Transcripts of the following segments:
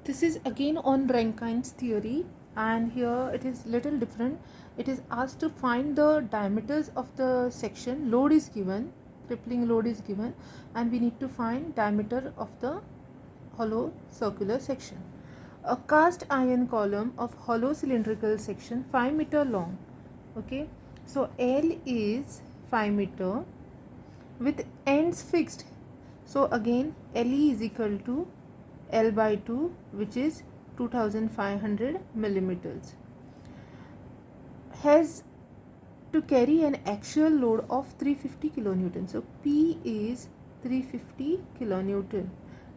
This is again on Rankine's theory, and here it is little different. It is asked to find the diameters of the section. Load is given, crippling load is given, and we need to find diameter of the hollow circular section. A cast iron column of hollow cylindrical section 5 meter long. Okay, so L is 5 meter with ends fixed. So again LE is equal to L by 2, which is 2500 millimeters, has to carry an actual load of 350 kilonewton. So P is 350 kilonewton.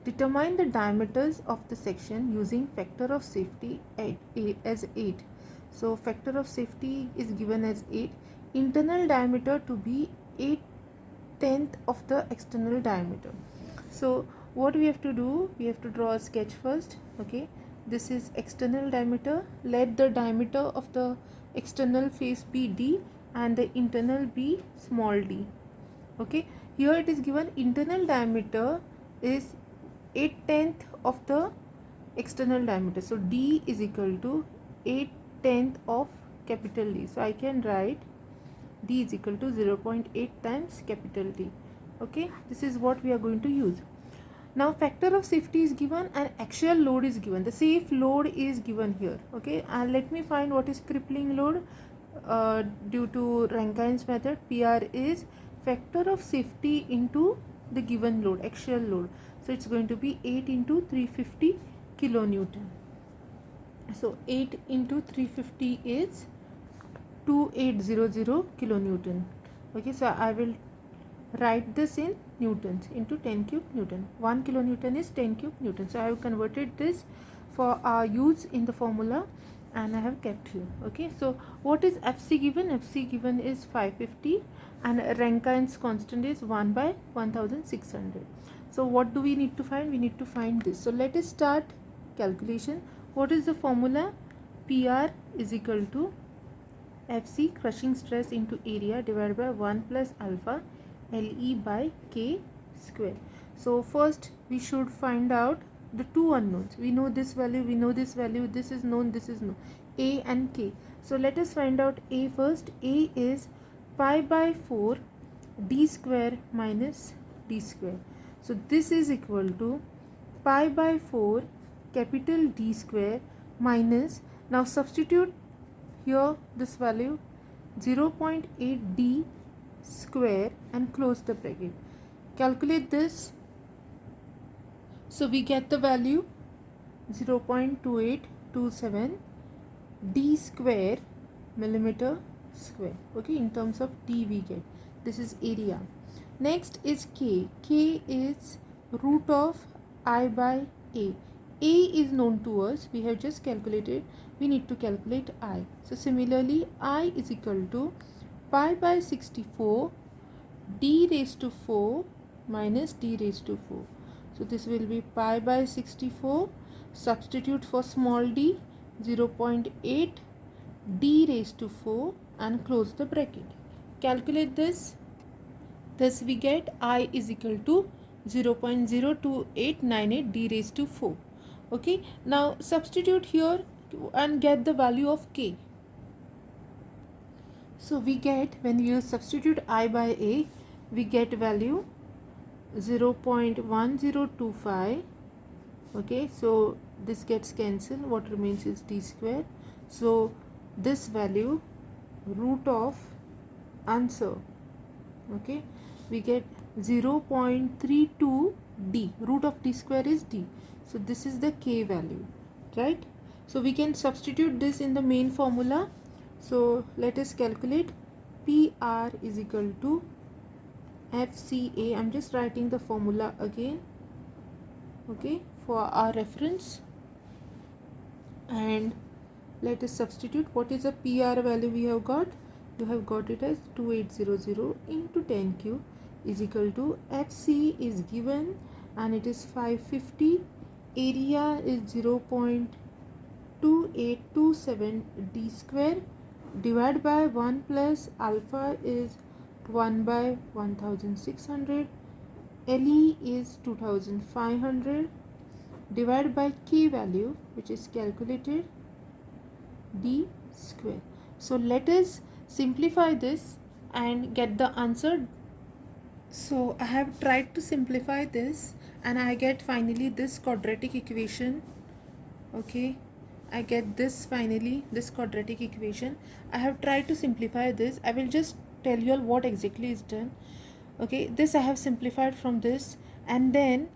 Determine the diameters of the section using factor of safety as 8. So factor of safety is given as 8. Internal diameter to be 8/10 of the external diameter. So what we have to do, we have to draw a sketch first. Okay, this is external diameter. Let the diameter of the external face be D and the internal be small d. Okay, here it is given internal diameter is 8/10 of the external diameter. So D is equal to 8/10 of capital D. So I can write D is equal to 0.8 times capital D. Okay, this is what we are going to use. Now factor of safety is given and actual load is given. The safe load is given here. Okay, and let me find what is crippling load. Due to Rankine's method, PR is factor of safety into the given load, actual load. So it's going to be 8 into 350 kilonewton. So 8 into 350 is 2800 kilonewton. Okay, so I will write this in newtons into 10 cube newton. 1 kilonewton is 10 cube newton. So I have converted this for our use in the formula and I have kept here. Okay, so what is Fc given? Fc given is 550 and Rankine's constant is 1 by 1600. So what do we need to find? We need to find this. So let us start calculation. What is the formula? PR is equal to Fc, crushing stress, into area divided by 1 plus alpha Le by K square. So first we should find out the two unknowns. We know this value, we know this value, this is known, this is known, A and K. So let us find out A first. A is pi by 4 d square minus d square. So this is equal to pi by 4 capital D square minus, now substitute here this value 0.8 d square and close the bracket. Calculate this. So we get the value 0.2827 d square millimeter square. Okay, in terms of d we get. This is area. Next is K. K is root of I by A. A is known to us. We have just calculated. We need to calculate I. So similarly, I is equal to pi by 64 d raised to 4 minus d raised to 4. So this will be pi by 64. Substitute for small d 0.8 d raised to 4 and close the bracket. Calculate this. Thus we get I is equal to 0.02898 d raised to 4. Okay, now substitute here and get the value of K. So we get, when you substitute I by A, we get value 0.1025. Okay, so this gets cancelled. What remains is d square. So this value, root of answer, okay, we get 0.32 d. Root of d square is d. So this is the K value, right? So we can substitute this in the main formula. So let us calculate. PR is equal to FCA. I'm just writing the formula again, okay, for our reference. And let us substitute. What is the PR value we have got? You have got it as 2800 into 10 cube is equal to FC is given and it is 550. Area is 0.2827 d square divided by 1 plus alpha is 1 by 1600. Le is 2500 divided by k value, which is calculated d square. So let us simplify this and get the answer. So I have tried to simplify this and I get finally this quadratic equation. Okay, I get this finally, this quadratic equation. I have tried to simplify this. I will just tell you all what exactly is done. Okay, this I have simplified from this, and then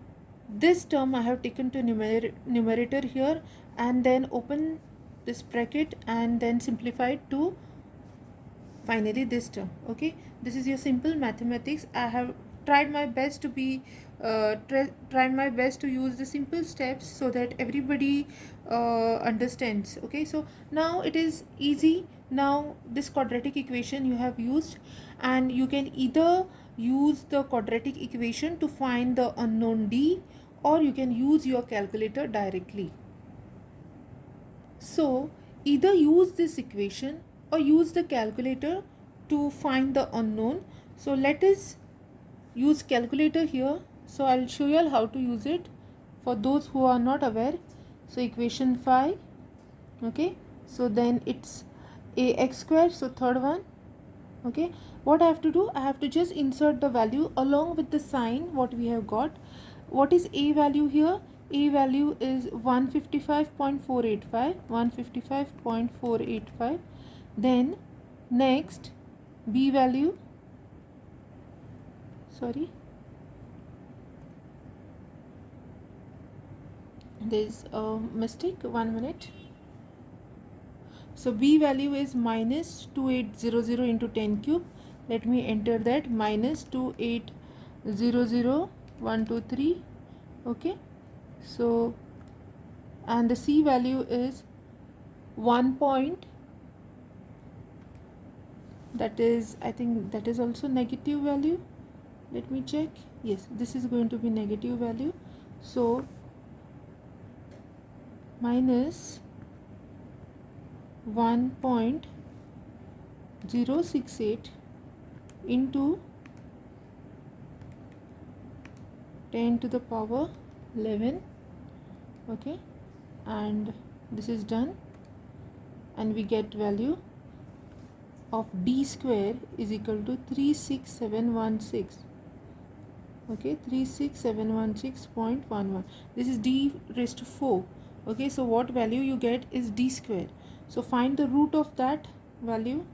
this term I have taken to numerator here, and then open this bracket and then simplified to finally this term. Okay, this is your simple mathematics. I have tried my best to be tried my best to use the simple steps so that everybody understands. Okay, so now it is easy. Now this quadratic equation you have used, and you can either use the quadratic equation to find the unknown d, or you can use your calculator directly. So either use this equation or use the calculator to find the unknown. So let us use calculator here. So I'll show you all how to use it for those who are not aware. So equation 5, okay, so then it's ax square, so third one. Okay, what I have to do, I have to just insert the value along with the sign what we have got. What is a value here? A value is 155.485, 155.485. Then next b value, sorry, there's a mistake, 1 minute. So b value is minus 2800 into 10 cube. Let me enter that, minus 2800123. Okay, so and the c value is 1 point, that is, I think that is also negative value. Let me check. Yes, this is going to be negative value. So minus 1.068 into 10 to the power 11. Okay, and this is done, and we get value of d square is equal to 36716. Okay, 36716.11. this is d raised to 4. Okay, so what value you get is d square. So find the root of that value.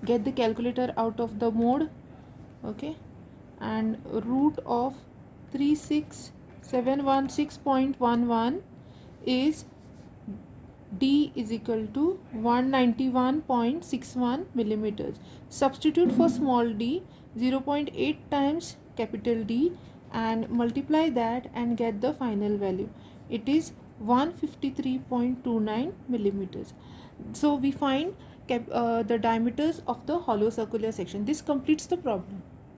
Get the calculator out of the mode. Okay, and root of 36716.11 is d is equal to 191.61 millimeters. Substitute for small d 0.8 times capital D and multiply that and get the final value. It is 153.29 millimeters. So we find the diameters of the hollow circular section. This completes the problem.